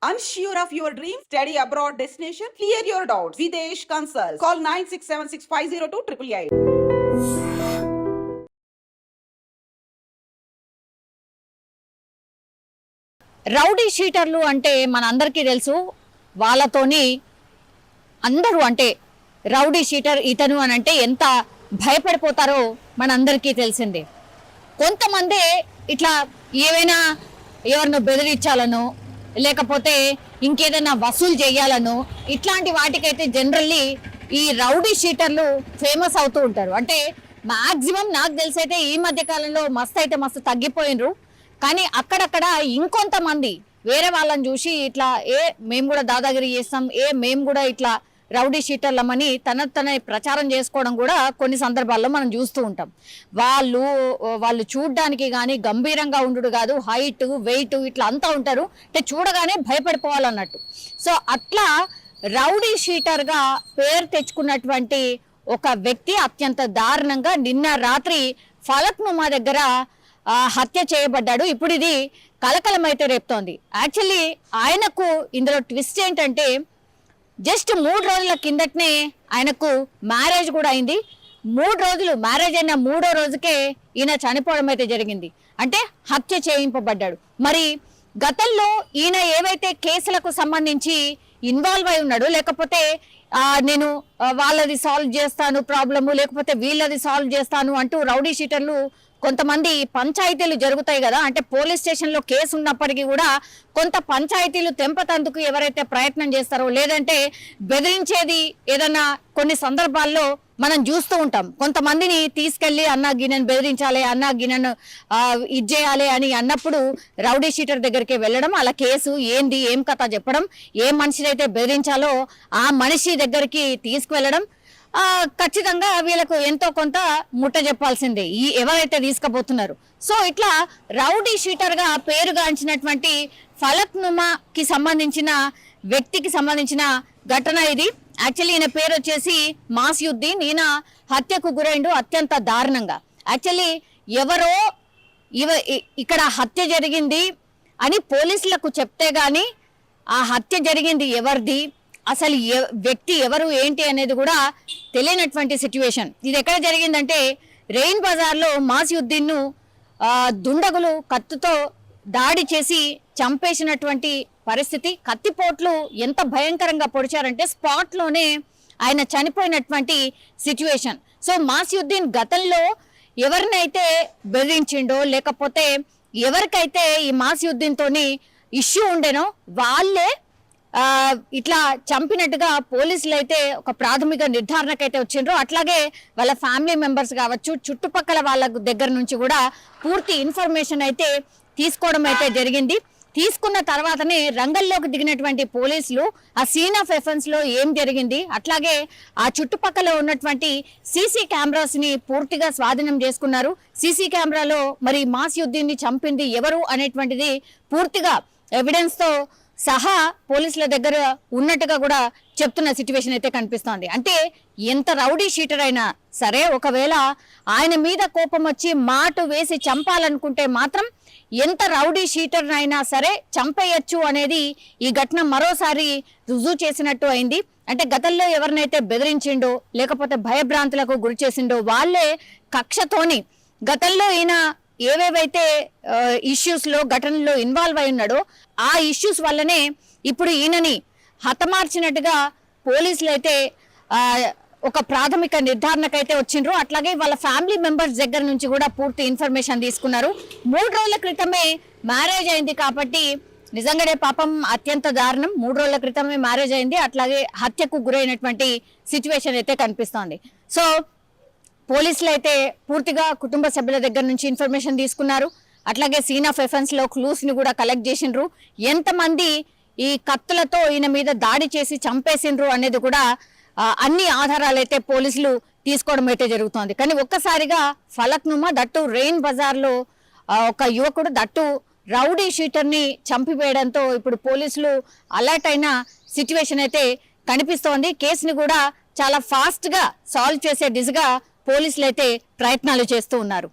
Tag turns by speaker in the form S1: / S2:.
S1: Unsure of your dream? Study abroad destination? Clear your doubts. Videsh Consult. Call 9676502888.
S2: Rowdy షీటర్లు అంటే మనందరికీ తెలుసు. వాళ్ళతోని అందరూ అంటే రౌడీ షీటర్ ఇతను అని అంటే ఎంత భయపడిపోతారో మనందరికీ తెలిసిందే. కొంతమంది ఇట్లా ఏవైనా ఎవరినో బెదిరించాలనో లేకపోతే ఇంకేదైనా వసూలు చేయాలనో ఇట్లాంటి వాటికైతే జనరల్లీ ఈ రౌడీ షీటర్లు ఫేమస్ అవుతూ ఉంటారు. అంటే మాక్సిమం నాకు తెలిసైతే ఈ మధ్య కాలంలో మస్తు తగ్గిపోయినరు. కానీ అక్కడక్కడ ఇంకొంతమంది వేరే వాళ్ళని చూసి ఇట్లా మేము కూడా దాదాగిరి చేస్తాం, మేము కూడా ఇట్లా రౌడీ షీటర్లమని తన ప్రచారం చేసుకోవడం కూడా కొన్ని సందర్భాల్లో మనం చూస్తూ ఉంటాం. వాళ్ళు చూడ్డానికి కానీ గంభీరంగా ఉండు కాదు, హైట్ వెయిట్ ఇట్లా అంతా ఉంటారు. అంటే చూడగానే భయపడిపోవాలన్నట్టు. సో అట్లా రౌడీ షీటర్గా పేరు తెచ్చుకున్నటువంటి ఒక వ్యక్తి అత్యంత దారుణంగా నిన్న రాత్రి ఫలక్నుమా దగ్గర హత్య చేయబడ్డాడు. ఇప్పుడు ఇది కలకలమైతే రేపుతోంది. యాక్చువల్లీ ఆయనకు ఇందులో ట్విస్ట్ ఏంటంటే జస్ట్ 3 రోజుల కిందటనే ఆయనకు మ్యారేజ్ కూడా అయింది. 3 రోజులు మ్యారేజ్ అయిన 3వ రోజుకే ఈయన చనిపోవడం అయితే జరిగింది. అంటే హత్య చేయింపబడ్డాడు. మరి గతంలో ఈయన ఏవైతే కేసులకు సంబంధించి ఇన్వాల్వ్ అయి ఉన్నాడు, లేకపోతే నేను వాళ్ళది సాల్వ్ చేస్తాను ప్రాబ్లము, లేకపోతే వీళ్ళది సాల్వ్ చేస్తాను అంటూ రౌడీ షీటర్లు కొంతమంది పంచాయతీలు జరుగుతాయి కదా, అంటే పోలీస్ స్టేషన్లో కేసు ఉన్నప్పటికీ కూడా కొంత పంచాయతీలు తెంపతందుకు ఎవరైతే ప్రయత్నం చేస్తారో లేదంటే బెదిరించేది ఏదన్నా కొన్ని సందర్భాల్లో మనం చూస్తూ ఉంటాం. కొంతమందిని తీసుకెళ్లి అన్నా గిన్నెను బెదిరించాలి, అన్నా గిన్నెను ఇచ్చేయాలి అని అన్నప్పుడు రౌడీ షీటర్ దగ్గరికి వెళ్ళడం, అలా కేసు ఏంది ఏం కథ చెప్పడం, ఏ మనిషినైతే బెదిరించాలో ఆ మనిషి దగ్గరికి తీసుకువెళ్ళడం, ఖచ్చితంగా వీళ్ళకు ఎంతో కొంత ముట్ట చెప్పాల్సిందే ఈ ఎవరైతే తీసుకుపోతున్నారు. సో ఇట్లా రౌడీ షీటర్ గా పేరుగాంచినటువంటి ఫలక్నుమాకి సంబంధించిన వ్యక్తికి సంబంధించిన ఘటన ఇది. యాక్చువల్లీ ఈయన పేరు వచ్చేసి మాసియుద్దీన్. ఈయన హత్యకు గురైండు అత్యంత దారుణంగా. యాక్చువల్లీ ఎవరో ఇక్కడ హత్య జరిగింది అని పోలీసులకు చెప్తే గాని ఆ హత్య జరిగింది ఎవరిది, అసలు వ్యక్తి ఎవరు ఏంటి అనేది కూడా తెలియనటువంటి సిచ్యువేషన్. ఇది ఎక్కడ జరిగిందంటే రెయిన్ బజార్లో మాసియుద్దీన్ను దుండగులు కత్తితో దాడి చేసి చంపేసినటువంటి పరిస్థితి. కత్తిపోట్లు ఎంత భయంకరంగా పొడిచారంటే స్పాట్లోనే ఆయన చనిపోయినటువంటి సిచ్యువేషన్. సో మాసియుద్దీన్ గతంలో ఎవరినైతే బెదిరించిండో లేకపోతే ఎవరికైతే ఈ మాసియుద్దీన్ తోని ఇష్యూ ఉండేనో వాళ్ళే ఇట్లా చంపినట్టుగా పోలీసులు అయితే ఒక ప్రాథమిక నిర్ధారణకైతే వచ్చిండ్రు. అట్లాగే వాళ్ళ ఫ్యామిలీ మెంబర్స్ కావచ్చు, చుట్టుపక్కల వాళ్ళ దగ్గర నుంచి కూడా పూర్తి ఇన్ఫర్మేషన్ అయితే తీసుకోవడం అయితే జరిగింది. తీసుకున్న తర్వాతనే రంగంలోకి దిగినటువంటి పోలీసులు ఆ సీన్ ఆఫ్ ఎఫెన్స్ లో ఏం జరిగింది, అట్లాగే ఆ చుట్టుపక్కల ఉన్నటువంటి సీసీ కెమెరాస్ ని పూర్తిగా స్వాధీనం చేసుకున్నారు. సీసీ కెమెరాలో మరి మాసియుద్దీన్ ని చంపింది ఎవరు అనేటువంటిది పూర్తిగా ఎవిడెన్స్ తో సహా పోలీసుల దగ్గర ఉన్నట్టుగా కూడా చెప్తున్న సిచ్యువేషన్ అయితే కనిపిస్తోంది. అంటే ఎంత రౌడీ షీటర్ అయినా సరే ఒకవేళ ఆయన మీద కోపం వచ్చి మాటు వేసి చంపాలనుకుంటే మాత్రం ఎంత రౌడీ షీటర్ అయినా సరే చంపేయచ్చు అనేది ఈ ఘటన మరోసారి రుజువు చేసినట్టు అయింది. అంటే గతంలో ఎవరినైతే బెదిరించిండో లేకపోతే భయభ్రాంతులకు గురి చేసిండో వాళ్ళే కక్షతోని గతంలో ఈయన ఏవేవైతే ఇష్యూస్ లో ఘటనలో ఇన్వాల్వ్ అయి ఉన్నాడో ఆ ఇష్యూస్ వల్లనే ఇప్పుడు ఈయనని హతమార్చినట్టుగా పోలీసులు అయితే ఒక ప్రాథమిక నిర్ధారణకైతే వచ్చిండ్రు. అట్లాగే వాళ్ళ ఫ్యామిలీ మెంబర్స్ దగ్గర నుంచి కూడా పూర్తి ఇన్ఫర్మేషన్ తీసుకున్నారు. 3 రోజుల క్రితమే మ్యారేజ్ అయింది కాబట్టి నిజంగానే పాపం అత్యంత దారుణం. 3 రోజుల క్రితమే మ్యారేజ్ అయింది. అట్లాగే హత్యకు గురైనటువంటి సిచ్యువేషన్ అయితే కనిపిస్తోంది. సో పోలీసులు అయితే పూర్తిగా కుటుంబ సభ్యుల దగ్గర నుంచి ఇన్ఫర్మేషన్ తీసుకున్నారు. అట్లాగే సీన్ ఆఫ్ ఎఫెన్స్ లో క్లూస్ ని కూడా కలెక్ట్ చేసిండ్రు. ఎంతమంది ఈ కత్తులతో ఈయన మీద దాడి చేసి చంపేసిండ్రు అనేది కూడా అన్ని ఆధారాలు అయితే పోలీసులు తీసుకోవడం అయితే జరుగుతోంది. కానీ ఒక్కసారిగా ఫలక్నుమా దట్టు రెయిన్ బజార్ లో ఒక యువకుడు దట్టు రౌడీ షీటర్ ని చంపివేయడంతో ఇప్పుడు పోలీసులు అలర్ట్ అయిన సిచ్యువేషన్ అయితే కనిపిస్తోంది. కేసుని కూడా చాలా ఫాస్ట్ గా సాల్వ్ చేసే దిశగా పోలీసులు అయితే ప్రయత్నాలు చేస్తూ ఉన్నారు.